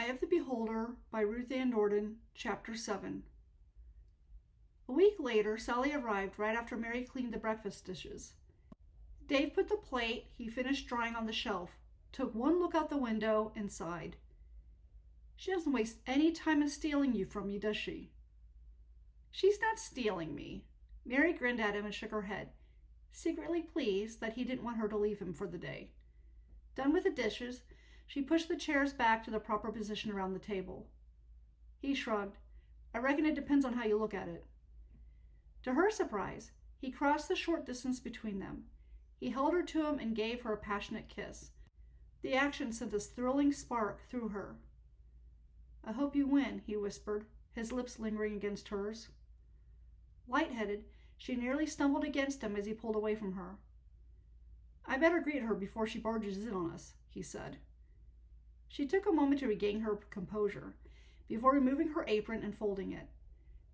Eye of the Beholder by Ruth Nordin, Chapter 7. A week later, Sally arrived right after Mary cleaned the breakfast dishes. Dave put the plate he finished drying on the shelf, took one look out the window, and sighed. She doesn't waste any time in stealing you from me, does she? She's not stealing me. Mary grinned at him and shook her head, secretly pleased that he didn't want her to leave him for the day. Done with the dishes, she pushed the chairs back to the proper position around the table. He shrugged. I reckon it depends on how you look at it. To her surprise, he crossed the short distance between them. He held her to him and gave her a passionate kiss. The action sent a thrilling spark through her. I hope you win, he whispered, his lips lingering against hers. Lightheaded, she nearly stumbled against him as he pulled away from her. I better greet her before she barges in on us, he said. She took a moment to regain her composure, before removing her apron and folding it.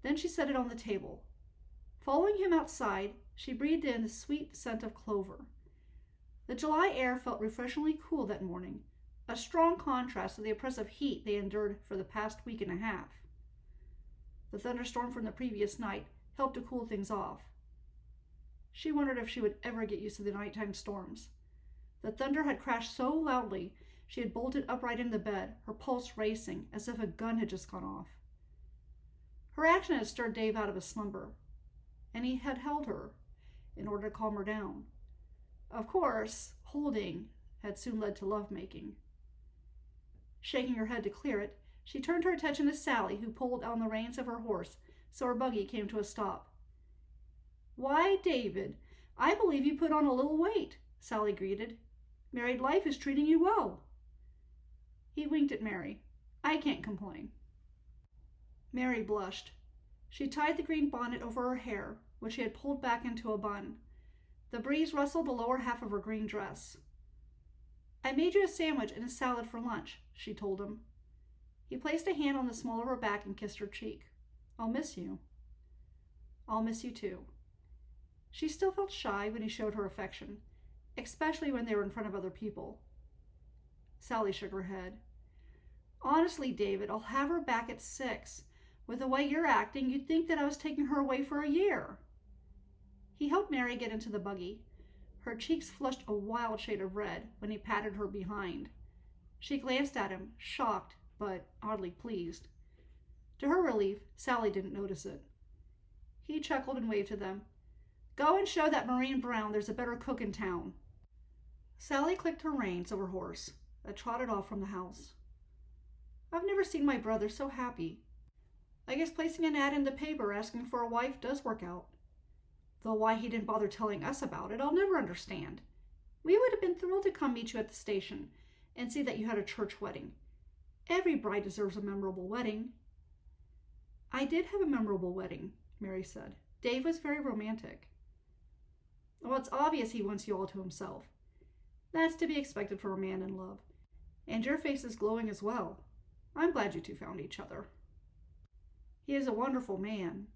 Then she set it on the table. Following him outside, she breathed in the sweet scent of clover. The July air felt refreshingly cool that morning, a strong contrast to the oppressive heat they endured for the past week and a half. The thunderstorm from the previous night helped to cool things off. She wondered if she would ever get used to the nighttime storms. The thunder had crashed so loudly she had bolted upright in the bed, her pulse racing as if a gun had just gone off. Her action had stirred Dave out of his slumber, and he had held her in order to calm her down. Of course, holding had soon led to lovemaking. Shaking her head to clear it, she turned her attention to Sally, who pulled on the reins of her horse so her buggy came to a stop. Why, David, I believe you put on a little weight, Sally greeted. Married life is treating you well. He winked at Mary. I can't complain. Mary blushed. She tied the green bonnet over her hair, which she had pulled back into a bun. The breeze rustled the lower half of her green dress. I made you a sandwich and a salad for lunch, she told him. He placed a hand on the small of her back and kissed her cheek. I'll miss you. I'll miss you too. She still felt shy when he showed her affection, especially when they were in front of other people. Sally shook her head. Honestly, David, I'll have her back at 6. With the way you're acting, you'd think that I was taking her away for a year. He helped Mary get into the buggy. Her cheeks flushed a wild shade of red when he patted her behind. She glanced at him, shocked, but oddly pleased. To her relief, Sally didn't notice it. He chuckled and waved to them. Go and show that Marine Brown there's a better cook in town. Sally clicked her reins of her horse and trotted off from the house. I've never seen my brother so happy. I guess placing an ad in the paper asking for a wife does work out. Though why he didn't bother telling us about it, I'll never understand. We would have been thrilled to come meet you at the station and see that you had a church wedding. Every bride deserves a memorable wedding. I did have a memorable wedding, Mary said. Dave was very romantic. Well, it's obvious he wants you all to himself. That's to be expected for a man in love. And your face is glowing as well. I'm glad you two found each other. He is a wonderful man.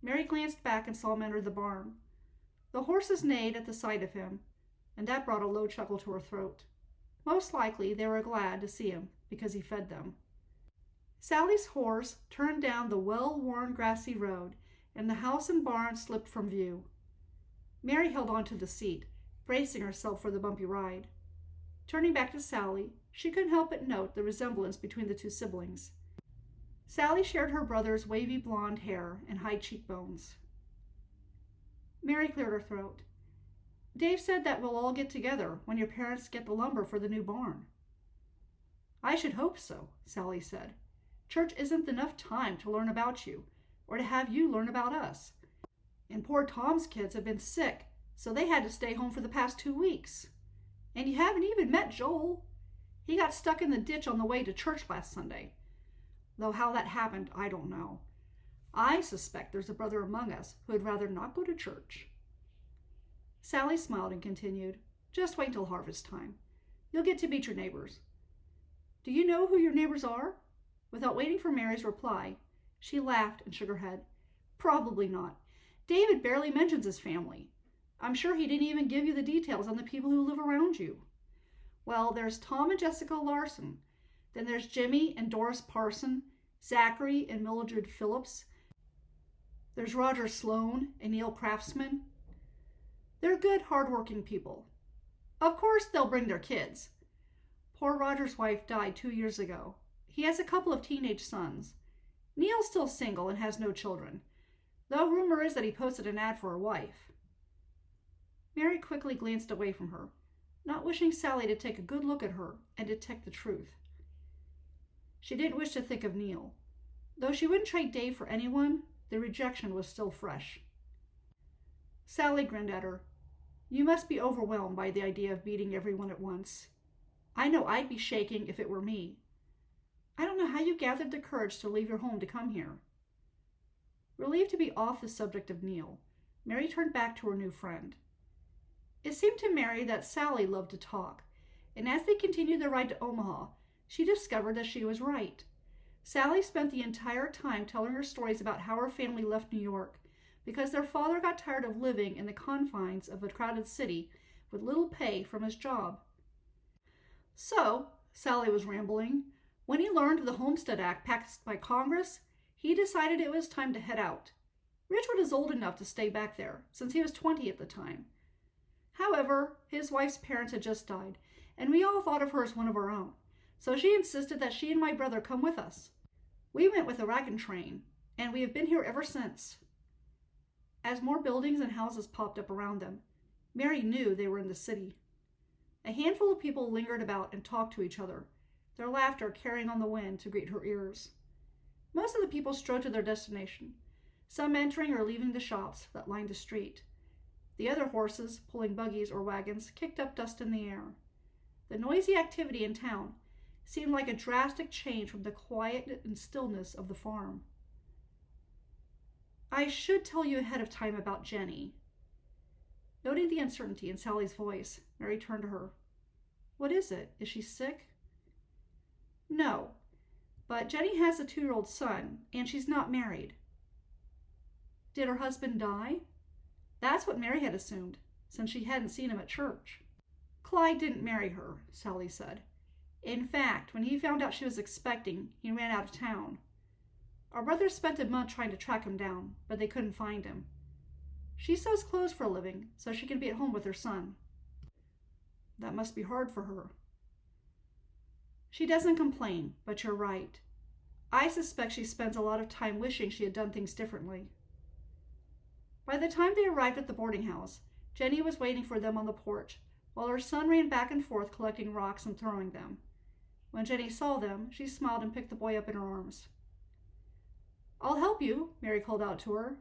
Mary glanced back and saw him enter the barn. The horses neighed at the sight of him, and that brought a low chuckle to her throat. Most likely they were glad to see him because he fed them. Sally's horse turned down the well-worn grassy road, and the house and barn slipped from view. Mary held on to the seat, bracing herself for the bumpy ride. Turning back to Sally, she couldn't help but note the resemblance between the two siblings. Sally shared her brother's wavy blonde hair and high cheekbones. Mary cleared her throat. Dave said that we'll all get together when your parents get the lumber for the new barn. I should hope so, Sally said. Church isn't enough time to learn about you, or to have you learn about us. And poor Tom's kids have been sick, so they had to stay home for the past 2 weeks. And you haven't even met Joel. He got stuck in the ditch on the way to church last Sunday. Though how that happened, I don't know. I suspect there's a brother among us who would rather not go to church. Sally smiled and continued, Just wait till harvest time. You'll get to meet your neighbors. Do you know who your neighbors are? Without waiting for Mary's reply, she laughed and shook her head. Probably not. David barely mentions his family. I'm sure he didn't even give you the details on the people who live around you. Well, there's Tom and Jessica Larson. Then there's Jimmy and Doris Parson, Zachary and Mildred Phillips. There's Roger Sloan and Neil Craftsman. They're good, hard-working people. Of course, they'll bring their kids. Poor Roger's wife died 2 years ago. He has a couple of teenage sons. Neil's still single and has no children, though rumor is that he posted an ad for a wife. Mary quickly glanced away from her, not wishing Sally to take a good look at her and detect the truth. She didn't wish to think of Neil. Though she wouldn't trade Dave for anyone, the rejection was still fresh. Sally grinned at her. You must be overwhelmed by the idea of meeting everyone at once. I know I'd be shaking if it were me. I don't know how you gathered the courage to leave your home to come here. Relieved to be off the subject of Neil, Mary turned back to her new friend. It seemed to Mary that Sally loved to talk, and as they continued their ride to Omaha, she discovered that she was right. Sally spent the entire time telling her stories about how her family left New York because their father got tired of living in the confines of a crowded city with little pay from his job. So, Sally was rambling, when he learned of the Homestead Act passed by Congress, he decided it was time to head out. Richard is old enough to stay back there, since he was 20 at the time. However, his wife's parents had just died, and we all thought of her as one of our own, so she insisted that she and my brother come with us. We went with a wagon train, and we have been here ever since. As more buildings and houses popped up around them, Mary knew they were in the city. A handful of people lingered about and talked to each other, their laughter carrying on the wind to greet her ears. Most of the people strode to their destination, some entering or leaving the shops that lined the street. The other horses, pulling buggies or wagons, kicked up dust in the air. The noisy activity in town seemed like a drastic change from the quiet and stillness of the farm. I should tell you ahead of time about Jenny. Noting the uncertainty in Sally's voice, Mary turned to her. What is it? Is she sick? No, but Jenny has a 2-year-old son, and she's not married. Did her husband die? That's what Mary had assumed, since she hadn't seen him at church. Clyde didn't marry her, Sally said. In fact, when he found out she was expecting, he ran out of town. Our brothers spent a month trying to track him down, but they couldn't find him. She sews clothes for a living, so she can be at home with her son. That must be hard for her. She doesn't complain, but you're right. I suspect she spends a lot of time wishing she had done things differently. By the time they arrived at the boarding house, Jenny was waiting for them on the porch, while her son ran back and forth collecting rocks and throwing them. When Jenny saw them, she smiled and picked the boy up in her arms. I'll help you, Mary called out to her.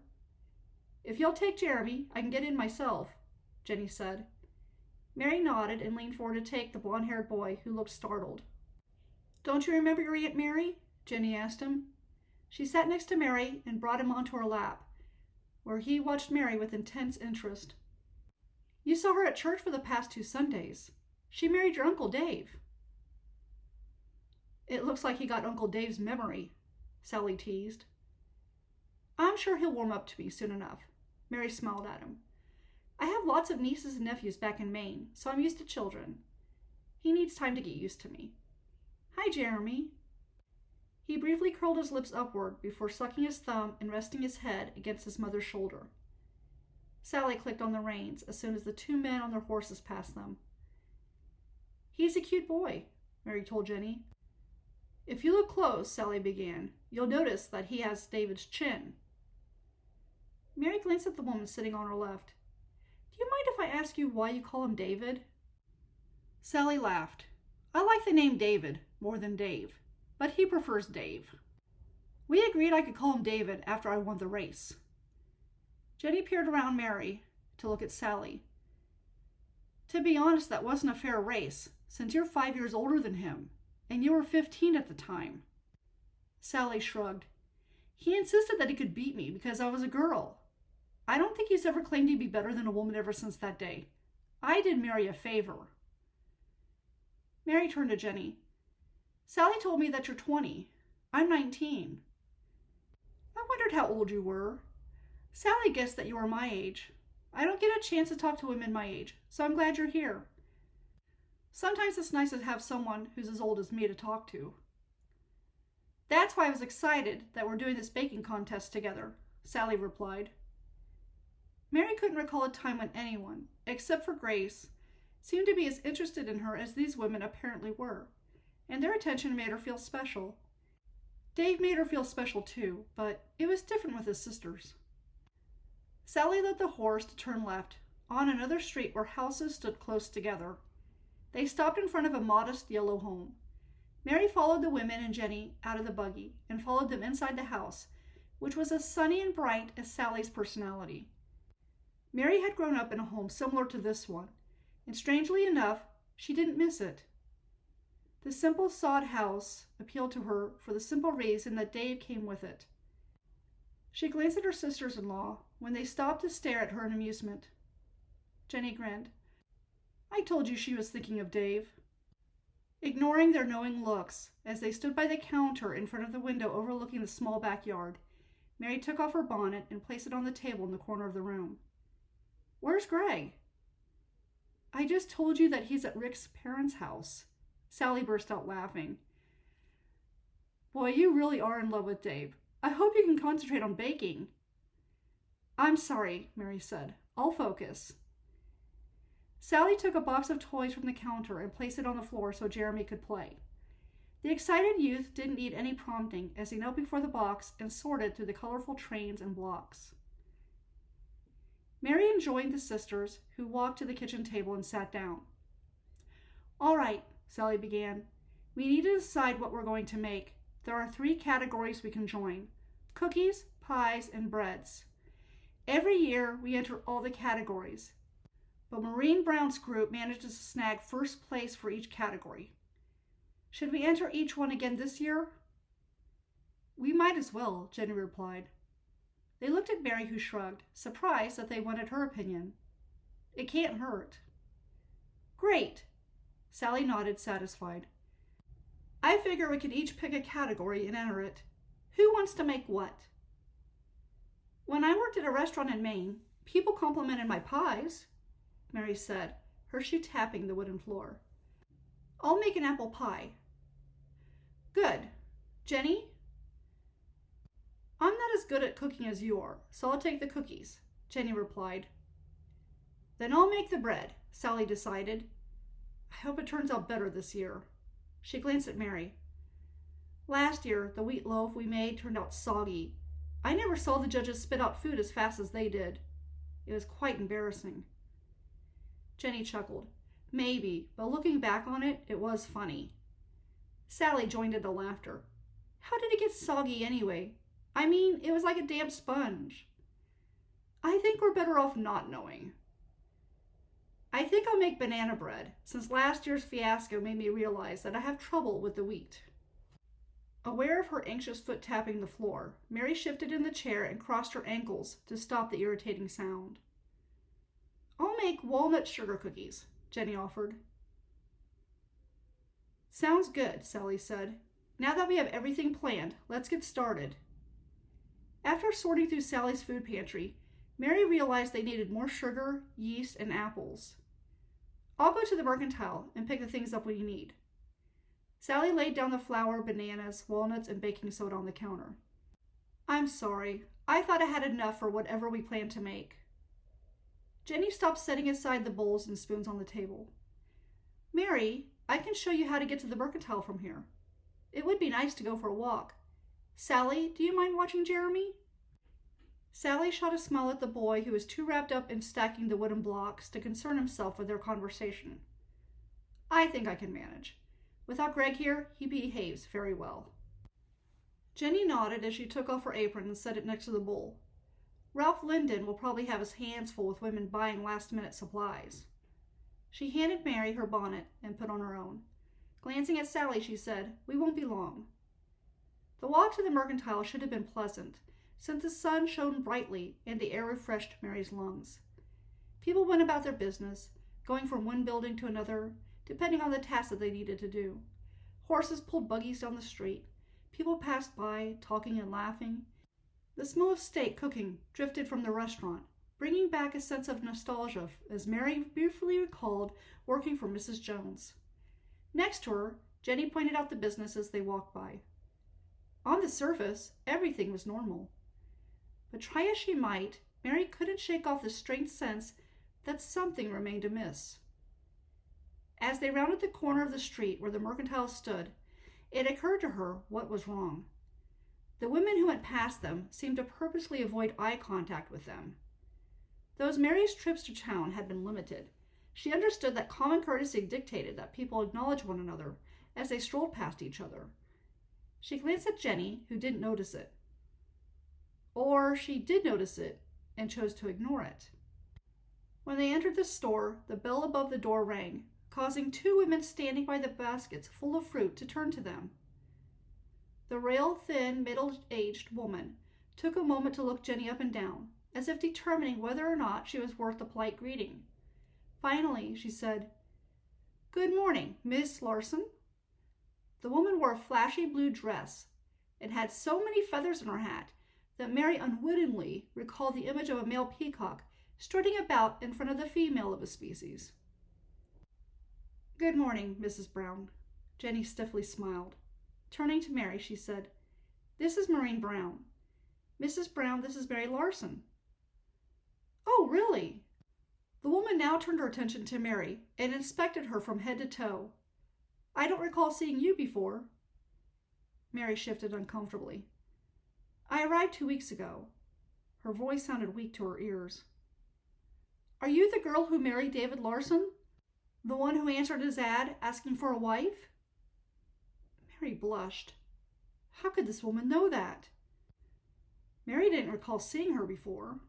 If you'll take Jeremy, I can get in myself, Jenny said. Mary nodded and leaned forward to take the blond-haired boy, who looked startled. Don't you remember your Aunt Mary? Jenny asked him. She sat next to Mary and brought him onto her lap, where he watched Mary with intense interest. You saw her at church for the past 2 Sundays. She married your Uncle Dave. It looks like he got Uncle Dave's memory, Sally teased. I'm sure he'll warm up to me soon enough. Mary smiled at him. I have lots of nieces and nephews back in Maine, so I'm used to children. He needs time to get used to me. Hi, Jeremy. He briefly curled his lips upward before sucking his thumb and resting his head against his mother's shoulder. Sally clicked on the reins as soon as the 2 men on their horses passed them. He's a cute boy, Mary told Jenny. If you look close, Sally began, you'll notice that he has David's chin. Mary glanced at the woman sitting on her left. Do you mind if I ask you why you call him David? Sally laughed. I like the name David more than Dave, but he prefers Dave. We agreed I could call him David after I won the race. Jenny peered around Mary to look at Sally. To be honest, that wasn't a fair race, since you're 5 years older than him, and you were 15 at the time. Sally shrugged. He insisted that he could beat me because I was a girl. I don't think he's ever claimed to be better than a woman ever since that day. I did Mary a favor. Mary turned to Jenny. Sally told me that you're 20. I'm 19. I wondered how old you were. Sally guessed that you were my age. I don't get a chance to talk to women my age, so I'm glad you're here. Sometimes it's nice to have someone who's as old as me to talk to. That's why I was excited that we're doing this baking contest together, Sally replied. Mary couldn't recall a time when anyone, except for Grace, seemed to be as interested in her as these women apparently were, and their attention made her feel special. Dave made her feel special too, but it was different with his sisters. Sally led the horse to turn left, on another street where houses stood close together. They stopped in front of a modest yellow home. Mary followed the women and Jenny out of the buggy and followed them inside the house, which was as sunny and bright as Sally's personality. Mary had grown up in a home similar to this one, and strangely enough, she didn't miss it. The simple sod house appealed to her for the simple reason that Dave came with it. She glanced at her sisters-in-law when they stopped to stare at her in amusement. Jenny grinned. I told you she was thinking of Dave. Ignoring their knowing looks, as they stood by the counter in front of the window overlooking the small backyard, Mary took off her bonnet and placed it on the table in the corner of the room. Where's Greg? I just told you that he's at Rick's parents' house. Sally burst out laughing. Boy, you really are in love with Dave. I hope you can concentrate on baking. I'm sorry, Mary said. I'll focus. Sally took a box of toys from the counter and placed it on the floor so Jeremy could play. The excited youth didn't need any prompting as he knelt before the box and sorted through the colorful trains and blocks. Mary joined the sisters, who walked to the kitchen table and sat down. All right, Sally began. We need to decide what we're going to make. There are 3 categories we can join: cookies, pies, and breads. Every year, we enter all the categories, but Maureen Brown's group manages to snag first place for each category. Should we enter each one again this year? We might as well, Jenny replied. They looked at Mary, who shrugged, surprised that they wanted her opinion. It can't hurt. Great, Sally nodded, satisfied. I figure we could each pick a category and enter it. Who wants to make what? When I worked at a restaurant in Maine, people complimented my pies, Mary said, her shoe tapping the wooden floor. I'll make an apple pie. Good. Jenny? I'm not as good at cooking as you are, so I'll take the cookies, Jenny replied. Then I'll make the bread, Sally decided. I hope it turns out better this year. She glanced at Mary. Last year, the wheat loaf we made turned out soggy. I never saw the judges spit out food as fast as they did. It was quite embarrassing. Jenny chuckled. Maybe, but looking back on it, it was funny. Sally joined in the laughter. How did it get soggy anyway? I mean, it was like a damp sponge. I think we're better off not knowing. I think I'll make banana bread, since last year's fiasco made me realize that I have trouble with the wheat. Aware of her anxious foot tapping the floor, Mary shifted in the chair and crossed her ankles to stop the irritating sound. I'll make walnut sugar cookies, Jenny offered. Sounds good, Sally said. Now that we have everything planned, let's get started. After sorting through Sally's food pantry, Mary realized they needed more sugar, yeast, and apples. I'll go to the mercantile and pick the things up we need. Sally laid down the flour, bananas, walnuts, and baking soda on the counter. I'm sorry. I thought I had enough for whatever we planned to make. Jenny stopped setting aside the bowls and spoons on the table. Mary, I can show you how to get to the mercantile from here. It would be nice to go for a walk. Sally, do you mind watching Jeremy? Sally shot a smile at the boy who was too wrapped up in stacking the wooden blocks to concern himself with their conversation. I think I can manage. Without Greg here, he behaves very well. Jenny nodded as she took off her apron and set it next to the bowl. Ralph Linden will probably have his hands full with women buying last-minute supplies. She handed Mary her bonnet and put on her own. Glancing at Sally, she said, We won't be long. The walk to the mercantile should have been pleasant, since the sun shone brightly and the air refreshed Mary's lungs. People went about their business, going from one building to another, depending on the task that they needed to do. Horses pulled buggies down the street. People passed by, talking and laughing. The smell of steak cooking drifted from the restaurant, bringing back a sense of nostalgia as Mary briefly recalled working for Mrs. Jones. Next to her, Jenny pointed out the business as they walked by. On the surface, everything was normal. But try as she might, Mary couldn't shake off the strange sense that something remained amiss. As they rounded the corner of the street where the mercantile stood, it occurred to her what was wrong. The women who went past them seemed to purposely avoid eye contact with them. Though Mary's trips to town had been limited, she understood that common courtesy dictated that people acknowledge one another as they strolled past each other. She glanced at Jenny, who didn't notice it. Or she did notice it and chose to ignore it. When they entered the store, the bell above the door rang, causing two women standing by the baskets full of fruit to turn to them. The rail-thin, middle-aged woman took a moment to look Jenny up and down, as if determining whether or not she was worth a polite greeting. Finally, she said, "Good morning, Miss Larson." The woman wore a flashy blue dress and had so many feathers in her hat that Mary unwittingly recalled the image of a male peacock strutting about in front of the female of a species. "Good morning, Mrs. Brown." Jenny stiffly smiled. Turning to Mary, she said, "This is Maureen Brown. Mrs. Brown, this is Mary Larson." "Oh, really?" The woman now turned her attention to Mary and inspected her from head to toe. "I don't recall seeing you before." Mary shifted uncomfortably. "I arrived 2 weeks ago." Her voice sounded weak to her ears. "Are you the girl who married David Larson? The one who answered his ad asking for a wife?" Mary blushed. How could this woman know that? Mary didn't recall seeing her before.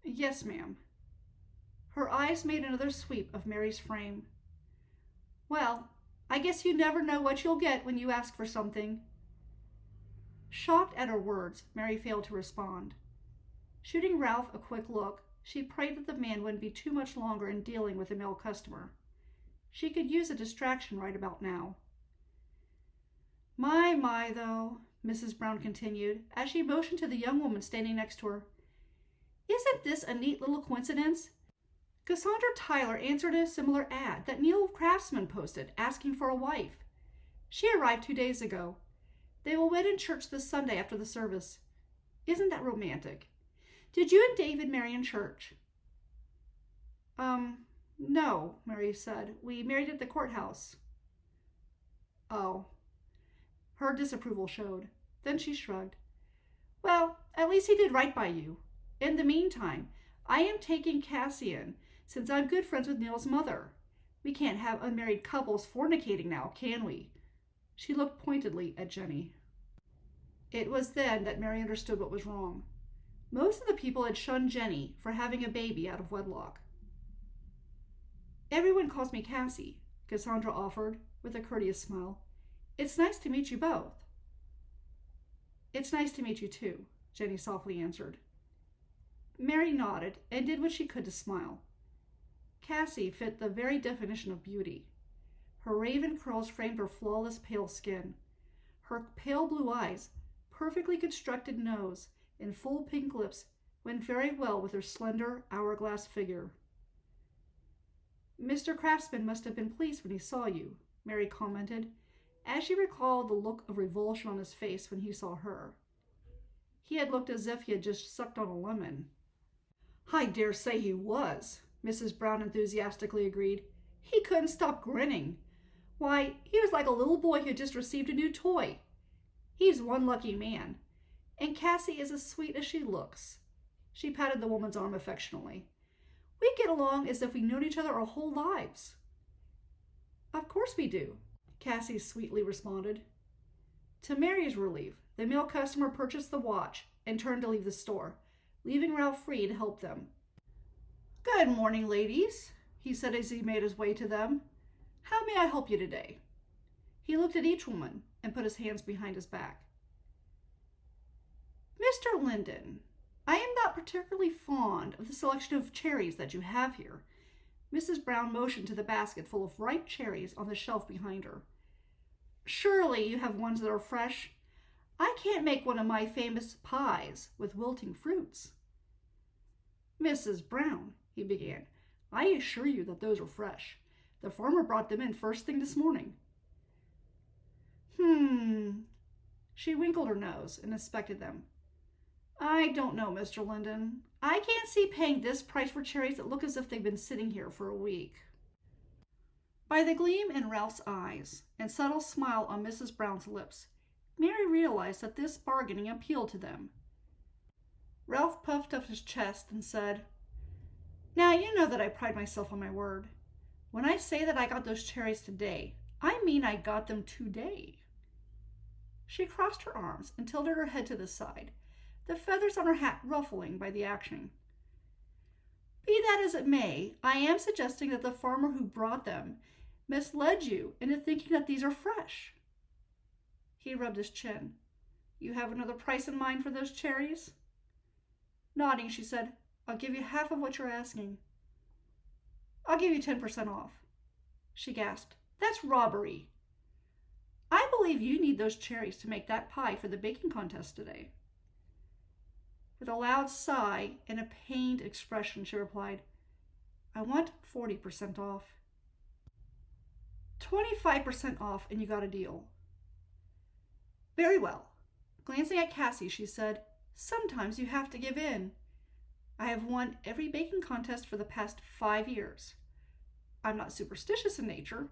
"Yes, ma'am." Her eyes made another sweep of Mary's frame. "Well, I guess you never know what you'll get when you ask for something." Shocked at her words, Mary failed to respond. Shooting Ralph a quick look, she prayed that the man wouldn't be too much longer in dealing with a male customer. She could use a distraction right about now. My, though," Mrs. Brown continued, as she motioned to the young woman standing next to her. "Isn't this a neat little coincidence? Cassandra Tyler answered a similar ad that Neil Craftsman posted, asking for a wife. She arrived 2 days ago. They will wed in church this Sunday after the service. Isn't that romantic? Did you and David marry in church?" No," Mary said. "We married at the courthouse." "Oh." Her disapproval showed. Then she shrugged. "Well, at least he did right by you. In the meantime, I am taking Cassian, since I'm good friends with Neil's mother. We can't have unmarried couples fornicating now, can we?" She looked pointedly at Jenny. It was then that Mary understood what was wrong. Most of the people had shunned Jenny for having a baby out of wedlock. "Everyone calls me Cassie," Cassandra offered, with a courteous smile. "It's nice to meet you both." "It's nice to meet you too," Jenny softly answered. Mary nodded and did what she could to smile. Cassie fit the very definition of beauty. Her raven curls framed her flawless pale skin. Her pale blue eyes, perfectly constructed nose, and full pink lips went very well with her slender, hourglass figure. "Mr. Craftsman must have been pleased when he saw you," Mary commented, as she recalled the look of revulsion on his face when he saw her. He had looked as if he had just sucked on a lemon. "I dare say he was," Mrs. Brown enthusiastically agreed. "He couldn't stop grinning. Why, he was like a little boy who had just received a new toy. He's one lucky man. And Cassie is as sweet as she looks." She patted the woman's arm affectionately. "We get along as if we'd known each other our whole lives." "Of course we do," Cassie sweetly responded. To Mary's relief, the male customer purchased the watch and turned to leave the store, leaving Ralph free to help them. "Good morning, ladies," he said as he made his way to them. "How may I help you today?" He looked at each woman and put his hands behind his back. "Mr. Linden, I am not particularly fond of the selection of cherries that you have here." Mrs. Brown motioned to the basket full of ripe cherries on the shelf behind her. "Surely you have ones that are fresh. I can't make one of my famous pies with wilting fruits." "Mrs. Brown," he began, "I assure you that those are fresh. The farmer brought them in first thing this morning." She wrinkled her nose and inspected them. I don't know, Mr. Linden. I can't see paying this price for cherries that look as if they've been sitting here for a week. By the gleam in Ralph's eyes and subtle smile on Mrs. Brown's lips, Mary realized that this bargaining appealed to them. Ralph puffed up his chest and said, Now you know that I pride myself on my word. When I say that I got those cherries today, I mean I got them today. She crossed her arms and tilted her head to the side, the feathers on her hat ruffling by the action. Be that as it may, I am suggesting that the farmer who brought them misled you into thinking that these are fresh. He rubbed his chin. You have another price in mind for those cherries? Nodding, she said, I'll give you half of what you're asking. I'll give you 10% off. She gasped. That's robbery. I believe you need those cherries to make that pie for the baking contest today. With a loud sigh and a pained expression, she replied, I want 40% off. 25% off, and you got a deal. Very well. Glancing at Cassie, she said, Sometimes you have to give in. I have won every baking contest for the past 5 years. I'm not superstitious in nature,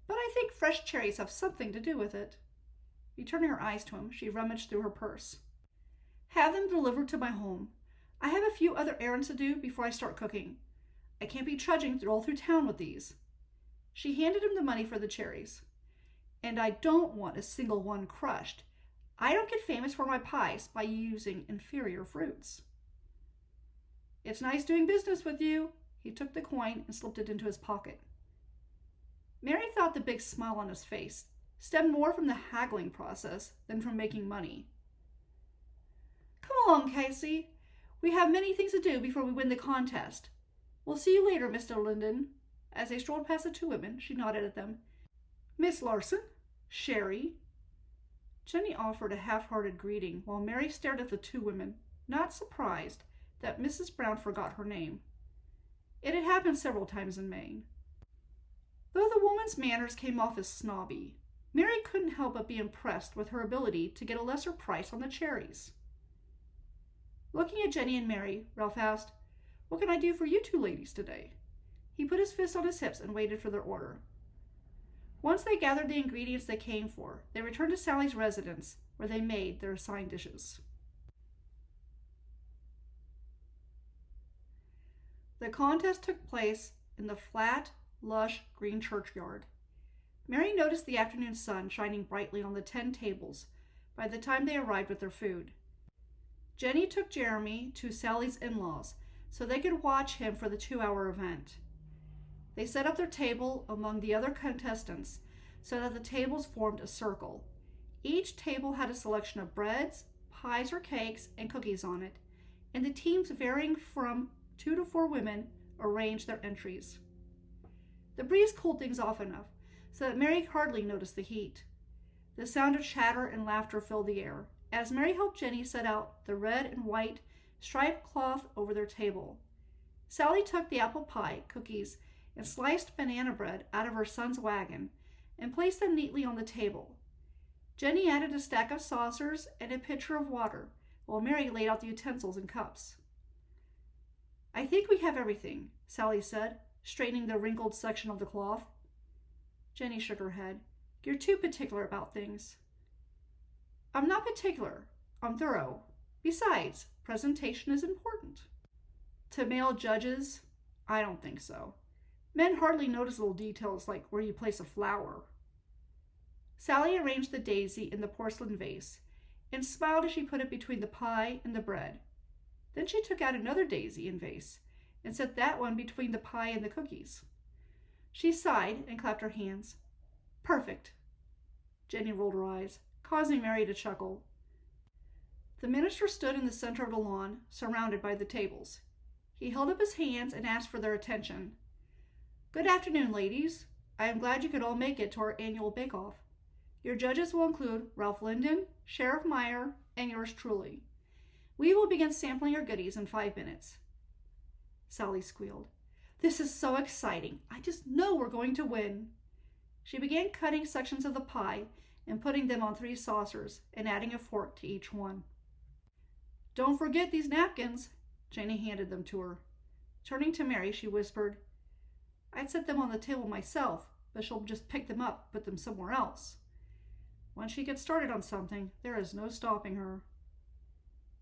but I think fresh cherries have something to do with it. Returning her eyes to him, she rummaged through her purse. Have them delivered to my home. I have a few other errands to do before I start cooking. I can't be trudging all through town with these. She handed him the money for the cherries. And I don't want a single one crushed. I don't get famous for my pies by using inferior fruits. It's nice doing business with you. He took the coin and slipped it into his pocket. Mary thought the big smile on his face stemmed more from the haggling process than from making money. Come along, Casey. We have many things to do before we win the contest. We'll see you later, Mr. Linden. As they strolled past the two women, she nodded at them. Miss Larson? Sherry? Jenny offered a half-hearted greeting while Mary stared at the two women, not surprised that Mrs. Brown forgot her name. It had happened several times in Maine. Though the woman's manners came off as snobby, Mary couldn't help but be impressed with her ability to get a lesser price on the cherries. Looking at Jenny and Mary, Ralph asked, What can I do for you two ladies today? He put his fist on his hips and waited for their order. Once they gathered the ingredients they came for, they returned to Sally's residence, where they made their assigned dishes. The contest took place in the flat, lush green churchyard. Mary noticed the afternoon sun shining brightly on the 10 tables by the time they arrived with their food. Jenny took Jeremy to Sally's in-laws so they could watch him for the 2-hour event. They set up their table among the other contestants so that the tables formed a circle. Each table had a selection of breads, pies or cakes, and cookies on it, and the teams varying from 2 to 4 women arranged their entries. The breeze cooled things off enough so that Mary hardly noticed the heat. The sound of chatter and laughter filled the air as Mary helped Jenny set out the red and white striped cloth over their table. Sally took the apple pie, cookies, and sliced banana bread out of her son's wagon and placed them neatly on the table. Jenny added a stack of saucers and a pitcher of water, while Mary laid out the utensils and cups. I think we have everything, Sally said, straightening the wrinkled section of the cloth. Jenny shook her head. You're too particular about things. I'm not particular. I'm thorough. Besides, presentation is important. To male judges, I don't think so. Men hardly notice little details like where you place a flower. Sally arranged the daisy in the porcelain vase and smiled as she put it between the pie and the bread. Then she took out another daisy and vase and set that one between the pie and the cookies. She sighed and clapped her hands. Perfect. Jenny rolled her eyes, causing Mary to chuckle. The minister stood in the center of the lawn, surrounded by the tables. He held up his hands and asked for their attention. Good afternoon, ladies. I am glad you could all make it to our annual bake-off. Your judges will include Ralph Linden, Sheriff Meyer, and yours truly. We will begin sampling your goodies in 5 minutes. Sally squealed. This is so exciting. I just know we're going to win. She began cutting sections of the pie and putting them on 3 saucers and adding a fork to each one. "Don't forget these napkins." Jenny handed them to her. Turning to Mary, she whispered, "I'd set them on the table myself, but she'll just pick them up and put them somewhere else. When she gets started on something, there is no stopping her."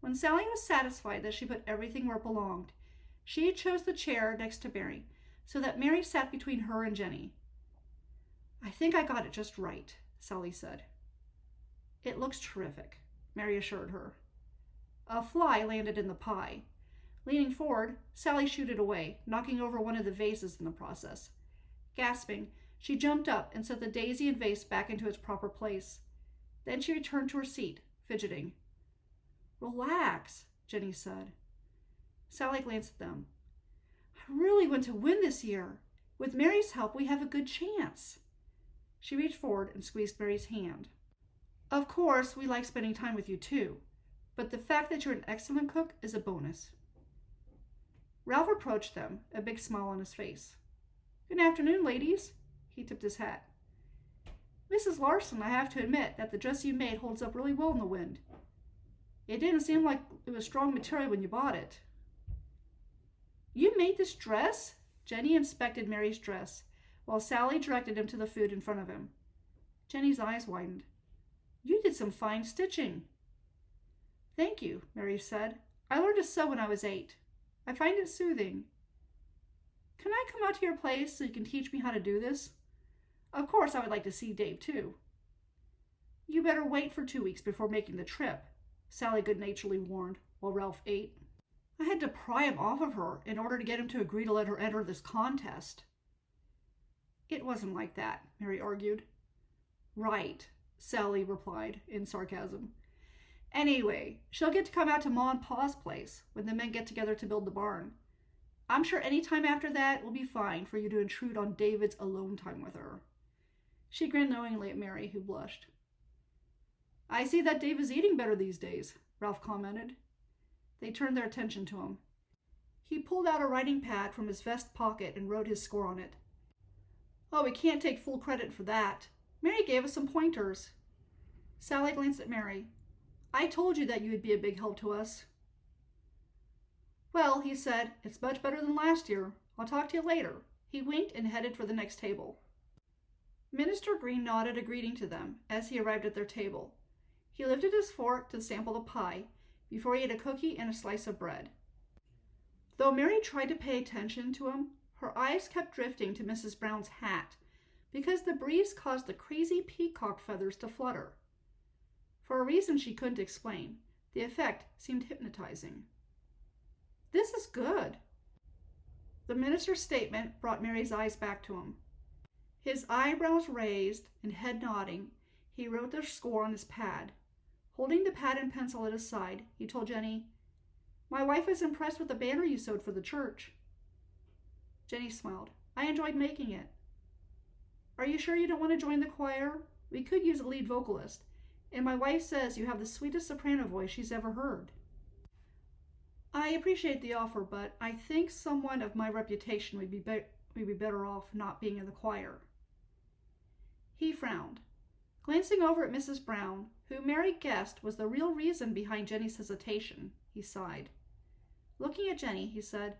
When Sally was satisfied that she put everything where it belonged, she chose the chair next to Mary, so that Mary sat between her and Jenny. "I think I got it just right," Sally said. "It looks terrific," Mary assured her. A fly landed in the pie. Leaning forward, Sally shooed it away, knocking over one of the vases in the process. Gasping, she jumped up and set the daisy and vase back into its proper place. Then she returned to her seat, fidgeting. "Relax," Jenny said. Sally glanced at them. "I really want to win this year. With Mary's help, we have a good chance." She reached forward and squeezed Mary's hand. "Of course, we like spending time with you too, but the fact that you're an excellent cook is a bonus." Ralph approached them, a big smile on his face. "Good afternoon, ladies." He tipped his hat. "Mrs. Larson, I have to admit that the dress you made holds up really well in the wind. It didn't seem like it was strong material when you bought it." "You made this dress?" Jenny inspected Mary's dress, while Sally directed him to the food in front of him. Jenny's eyes widened. "You did some fine stitching." "Thank you," Mary said. "I learned to sew when I was 8. I find it soothing. Can I come out to your place so you can teach me how to do this? Of course, I would like to see Dave, too." "You better wait for 2 weeks before making the trip," Sally good-naturedly warned, while Ralph ate. "I had to pry him off of her in order to get him to agree to let her enter this contest." "It wasn't like that," Mary argued. "Right," Sally replied in sarcasm. "Anyway, she'll get to come out to Ma and Pa's place when the men get together to build the barn. I'm sure any time after that will be fine for you to intrude on David's alone time with her." She grinned knowingly at Mary, who blushed. "I see that Dave is eating better these days," Ralph commented. They turned their attention to him. He pulled out a writing pad from his vest pocket and wrote his score on it. "Oh, we can't take full credit for that. Mary gave us some pointers." Sally glanced at Mary. "I told you that you would be a big help to us." "Well," he said, "it's much better than last year. I'll talk to you later." He winked and headed for the next table. Minister Green nodded a greeting to them as he arrived at their table. He lifted his fork to sample the pie before he ate a cookie and a slice of bread. Though Mary tried to pay attention to him, her eyes kept drifting to Mrs. Brown's hat because the breeze caused the crazy peacock feathers to flutter. For a reason she couldn't explain, the effect seemed hypnotizing. "This is good." The minister's statement brought Mary's eyes back to him. His eyebrows raised and head nodding, he wrote their score on his pad. Holding the pad and pencil at his side, he told Jenny, "My wife was impressed with the banner you sewed for the church." Jenny smiled. "I enjoyed making it." "Are you sure you don't want to join the choir? We could use a lead vocalist, and my wife says you have the sweetest soprano voice she's ever heard." "I appreciate the offer, but I think someone of my reputation would be better off not being in the choir." He frowned. Glancing over at Mrs. Brown, who Mary guessed was the real reason behind Jenny's hesitation, he sighed. Looking at Jenny, he said,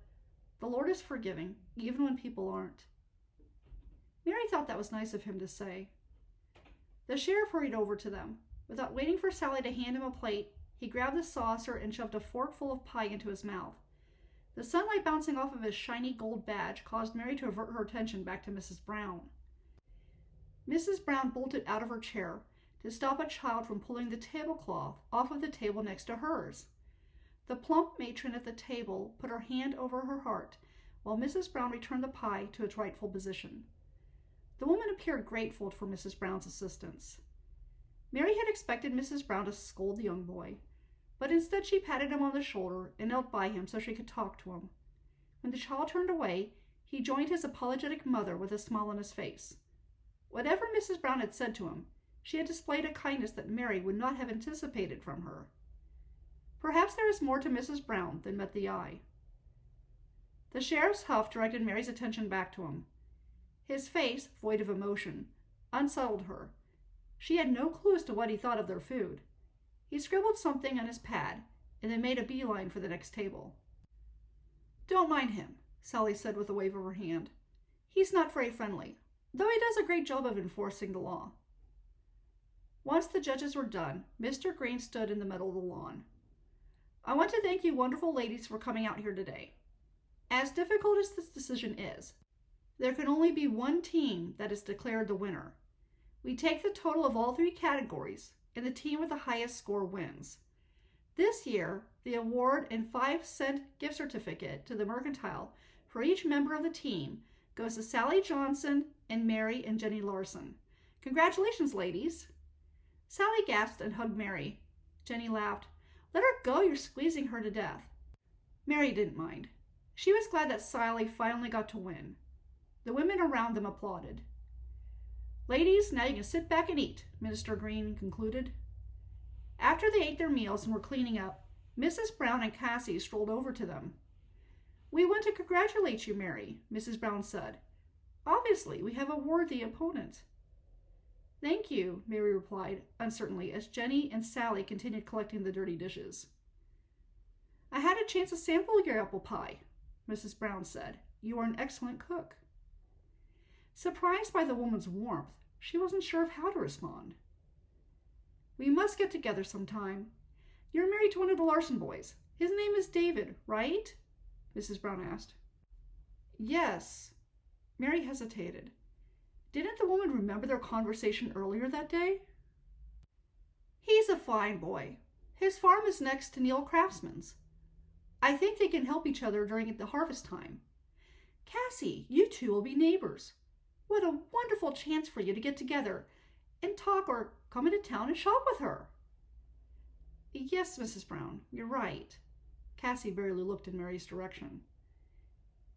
"The Lord is forgiving, even when people aren't." Mary thought that was nice of him to say. The sheriff hurried over to them. Without waiting for Sally to hand him a plate, he grabbed the saucer and shoved a forkful of pie into his mouth. The sunlight bouncing off of his shiny gold badge caused Mary to avert her attention back to Mrs. Brown. Mrs. Brown bolted out of her chair to stop a child from pulling the tablecloth off of the table next to hers. The plump matron at the table put her hand over her heart, while Mrs. Brown returned the pie to its rightful position. The woman appeared grateful for Mrs. Brown's assistance. Mary had expected Mrs. Brown to scold the young boy, but instead she patted him on the shoulder and knelt by him so she could talk to him. When the child turned away, he joined his apologetic mother with a smile on his face. Whatever Mrs. Brown had said to him, she had displayed a kindness that Mary would not have anticipated from her. Perhaps there was more to Mrs. Brown than met the eye. The sheriff's huff directed Mary's attention back to him. His face, void of emotion, unsettled her. She had no clue as to what he thought of their food. He scribbled something on his pad and then made a beeline for the next table. "Don't mind him," Sally said with a wave of her hand. "He's not very friendly, though he does a great job of enforcing the law." Once the judges were done, Mr. Green stood in the middle of the lawn. "I want to thank you wonderful ladies for coming out here today. As difficult as this decision is, there can only be one team that is declared the winner. We take the total of all 3 categories, and the team with the highest score wins. This year, the award and 5-cent gift certificate to the Mercantile for each member of the team goes to Sally Johnson and Mary and Jenny Larson. Congratulations, ladies." Sally gasped and hugged Mary. Jenny laughed. "Let her go, you're squeezing her to death." Mary didn't mind. She was glad that Sally finally got to win. The women around them applauded. "Ladies, now you can sit back and eat," Mr. Green concluded. After they ate their meals and were cleaning up, Mrs. Brown and Cassie strolled over to them. "We want to congratulate you, Mary," Mrs. Brown said. "Obviously, we have a worthy opponent." "Thank you," Mary replied uncertainly as Jenny and Sally continued collecting the dirty dishes. "I had a chance to sample your apple pie," Mrs. Brown said. "You are an excellent cook." Surprised by the woman's warmth, she wasn't sure of how to respond. "We must get together sometime. You're married to one of the Larson boys. His name is David, right?" Mrs. Brown asked. "Yes." Mary hesitated. Didn't the woman remember their conversation earlier that day? "He's a fine boy. His farm is next to Neil Craftsman's. I think they can help each other during the harvest time. Cassie, you two will be neighbors. What a wonderful chance for you to get together and talk or come into town and shop with her." "Yes, Mrs. Brown, you're right." Cassie barely looked in Mary's direction.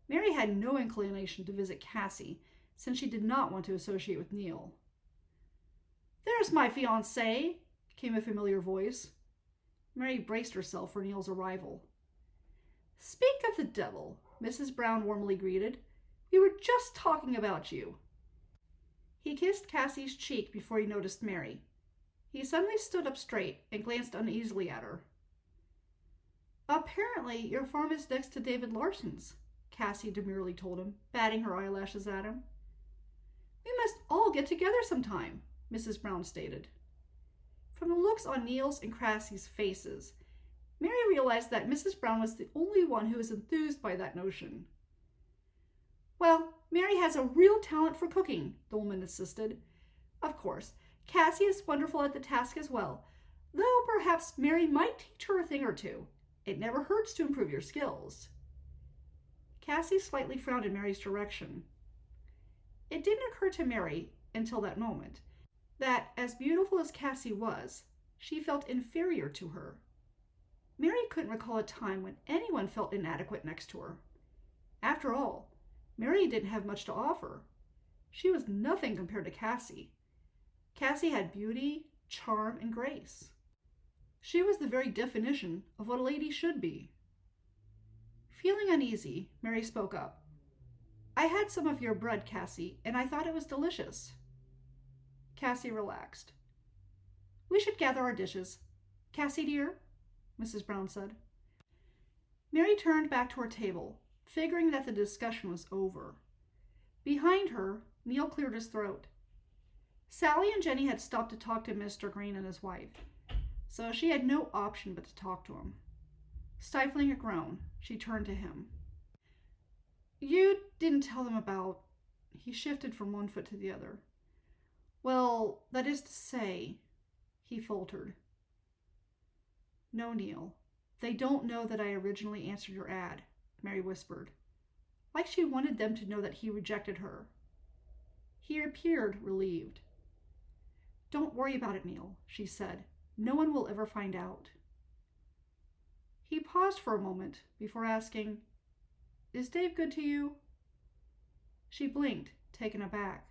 Mary had no inclination to visit Cassie, since she did not want to associate with Neil. "There's my fiancé," came a familiar voice. Mary braced herself for Neil's arrival. "Speak of the devil," Mrs. Brown warmly greeted. "We were just talking about you." He kissed Cassie's cheek before he noticed Mary. He suddenly stood up straight and glanced uneasily at her. "Apparently your farm is next to David Larson's," Cassie demurely told him, batting her eyelashes at him. "We must all get together sometime," Mrs. Brown stated. From the looks on Neil's and Cassie's faces, Mary realized that Mrs. Brown was the only one who was enthused by that notion. "Well, Mary has a real talent for cooking," the woman insisted. "Of course, Cassie is wonderful at the task as well, though perhaps Mary might teach her a thing or two. It never hurts to improve your skills." Cassie slightly frowned in Mary's direction. It didn't occur to Mary, until that moment, that as beautiful as Cassie was, she felt inferior to her. Mary couldn't recall a time when anyone felt inadequate next to her. After all, Mary didn't have much to offer. She was nothing compared to Cassie. Cassie had beauty, charm, and grace. She was the very definition of what a lady should be. Feeling uneasy, Mary spoke up. "I had some of your bread, Cassie, and I thought it was delicious." Cassie relaxed. "We should gather our dishes. Cassie, dear," Mrs. Brown said. Mary turned back to her table, figuring that the discussion was over. Behind her, Neil cleared his throat. Sally and Jenny had stopped to talk to Mr. Green and his wife, so she had no option but to talk to him. Stifling a groan, she turned to him. "You didn't tell them about..." He shifted from one foot to the other. "Well, that is to say..." he faltered. "No, Neil, they don't know that I originally answered your ad," Mary whispered, like she wanted them to know that he rejected her. He appeared relieved. "Don't worry about it, Neil," she said. "No one will ever find out." He paused for a moment before asking, "Is Dave good to you?" She blinked, taken aback.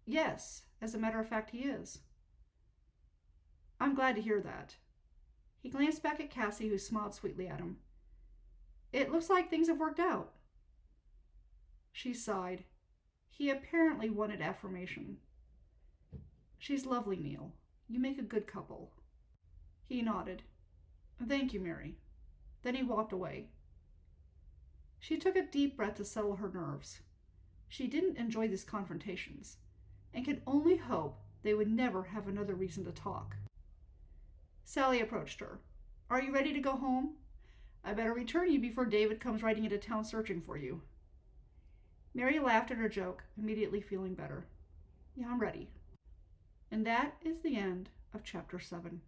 "Yes, as a matter of fact, he is." "I'm glad to hear that." He glanced back at Cassie, who smiled sweetly at him. "It looks like things have worked out." She sighed. He apparently wanted affirmation. She's lovely, Neil. You make a good couple." He nodded. "Thank you, Mary." Then he walked away. She took a deep breath to settle her nerves. She didn't enjoy these confrontations, and could only hope they would never have another reason to talk. Sally approached her. "Are you ready to go home? I better return you before David comes riding into town searching for you." Mary laughed at her joke, immediately feeling better. "Yeah, I'm ready." And that is the end of Chapter 7.